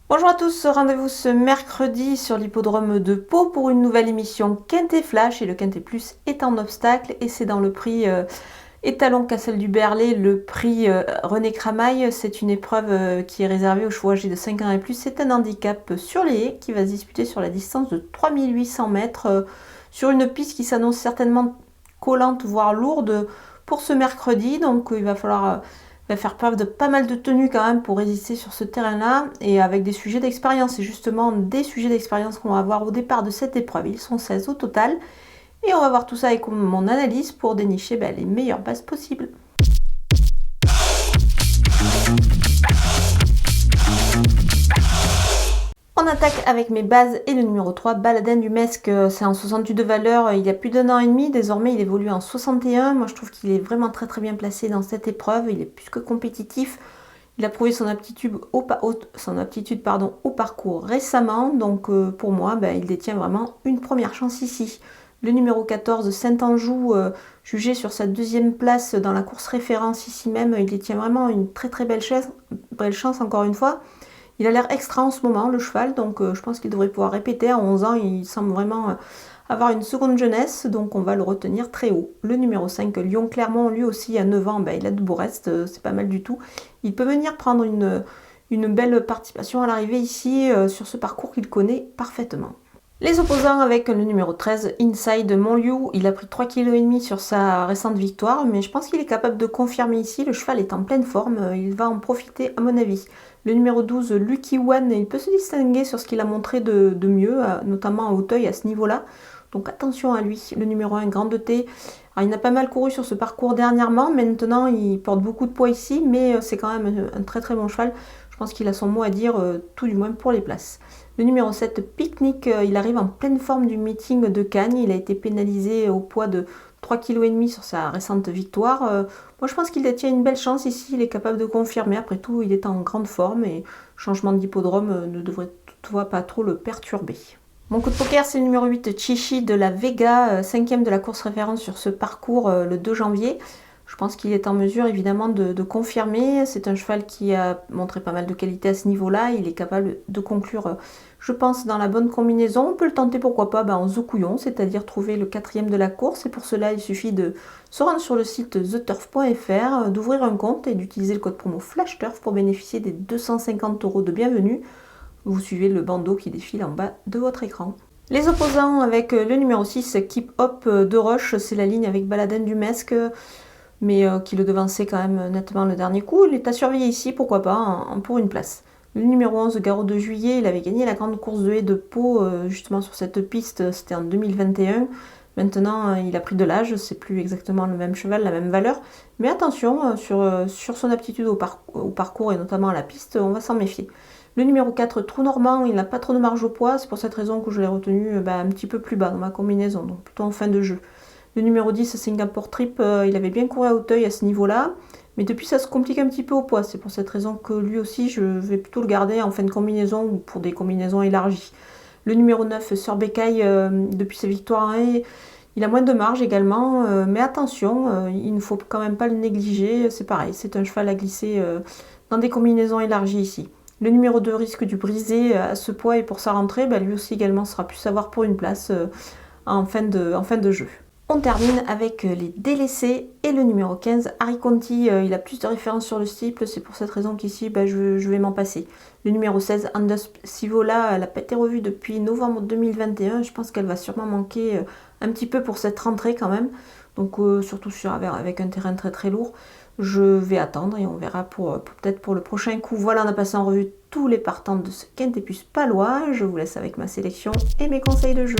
Bonjour à tous, rendez-vous ce mercredi sur l'hippodrome de Pau pour une nouvelle émission Quintet Flash et le Quintet Plus est en obstacle et c'est dans le prix étalon Castel du Berlay, le prix René Cramaille. C'est une épreuve qui est réservée aux chevaux âgés de 5 ans et plus. C'est un handicap sur les haies qui va se disputer sur la distance de 3800 mètres sur une piste qui s'annonce certainement collante voire lourde pour ce mercredi. Donc il va falloir faire preuve de pas mal de tenue quand même pour résister sur ce terrain-là et avec des sujets d'expérience. C'est justement des sujets d'expérience qu'on va avoir au départ de cette épreuve. Ils sont 16 au total et on va voir tout ça avec mon analyse pour dénicher les meilleures bases possibles. On attaque avec mes bases et le numéro 3, Baladin du Mesque, c'est en 68 de valeur, il y a plus d'un an et demi, désormais il évolue en 61, moi je trouve qu'il est vraiment très bien placé dans cette épreuve, il est plus que compétitif, il a prouvé son aptitude au parcours récemment, donc pour moi il détient vraiment une première chance ici. Le numéro 14, Saint-Anjou, jugé sur sa deuxième place dans la course référence ici même, il détient vraiment une très belle chance encore une fois. Il a l'air extra en ce moment, le cheval, donc je pense qu'il devrait pouvoir répéter. À 11 ans, il semble vraiment avoir une seconde jeunesse, donc on va le retenir très haut. Le numéro 5, Lyon-Clermont, lui aussi à 9 ans, il a de beaux restes, c'est pas mal du tout. Il peut venir prendre une belle participation à l'arrivée ici, sur ce parcours qu'il connaît parfaitement. Les opposants avec le numéro 13, Inside Montliu, il a pris 3,5 kg sur sa récente victoire, mais je pense qu'il est capable de confirmer ici, le cheval est en pleine forme, il va en profiter à mon avis. Le numéro 12, Lucky One, il peut se distinguer sur ce qu'il a montré de mieux, notamment à Hauteuil à ce niveau-là. Donc attention à lui. Le numéro 1, Grande T. Alors, il a pas mal couru sur ce parcours dernièrement. Maintenant, il porte beaucoup de poids ici, mais c'est quand même un très bon cheval. Je pense qu'il a son mot à dire, tout du moins pour les places. Le numéro 7, Picnic, il arrive en pleine forme du meeting de Cagnes. Il a été pénalisé au poids de 3,5 kg sur sa récente victoire. Moi je pense qu'il détient une belle chance ici, il est capable de confirmer. Après tout, il est en grande forme et changement d'hippodrome ne devrait toutefois pas trop le perturber. Mon coup de poker, c'est le numéro 8, Chichi de la Vega, 5e de la course référence sur ce parcours le 2 janvier. Je pense qu'il est en mesure évidemment de confirmer. C'est un cheval qui a montré pas mal de qualité à ce niveau-là. Il est capable de conclure, je pense, dans la bonne combinaison. On peut le tenter pourquoi pas en zoukouillon, c'est-à-dire trouver le 4e de la course. Et pour cela, il suffit de se rendre sur le site theturf.fr, d'ouvrir un compte et d'utiliser le code promo FlashTurf pour bénéficier des 250 € de bienvenue. Vous suivez le bandeau qui défile en bas de votre écran. Les opposants avec le numéro 6, Keep Hop de Roche, c'est la ligne avec Baladin du Mesque, mais qui le devançait quand même nettement le dernier coup. Il est à surveiller ici, pourquoi pas, pour une place. Le numéro 11, Garot de Juillet, il avait gagné la grande course de haies de Pau, justement sur cette piste, c'était en 2021. Maintenant, il a pris de l'âge, c'est plus exactement le même cheval, la même valeur. Mais attention, sur son aptitude au parcours et notamment à la piste, on va s'en méfier. Le numéro 4, Trou Normand, il n'a pas trop de marge au poids, c'est pour cette raison que je l'ai retenu un petit peu plus bas dans ma combinaison, donc plutôt en fin de jeu. Le numéro 10, Singapore Trip, il avait bien couru à Hauteuil à ce niveau-là, mais depuis ça se complique un petit peu au poids. C'est pour cette raison que lui aussi, je vais plutôt le garder en fin de combinaison ou pour des combinaisons élargies. Le numéro 9, Sir Bécaille, depuis sa victoire en haie, il a moins de marge également, mais attention, il ne faut quand même pas le négliger. C'est pareil, c'est un cheval à glisser dans des combinaisons élargies ici. Le numéro 2, Risque du Brisé, à ce poids et pour sa rentrée, lui aussi également sera plus savoir pour une place en fin de jeu. On termine avec les délaissés et le numéro 15, Harry Conti, il a plus de références sur le steeple, c'est pour cette raison qu'ici je vais m'en passer. Le numéro 16, Andos Sivola, elle n'a pas été revue depuis novembre 2021, je pense qu'elle va sûrement manquer un petit peu pour cette rentrée quand même, donc surtout avec un terrain très lourd. Je vais attendre et on verra peut-être pour le prochain coup. Voilà, on a passé en revue tous les partants de ce Quintet Plus palois. Je vous laisse avec ma sélection et mes conseils de jeu.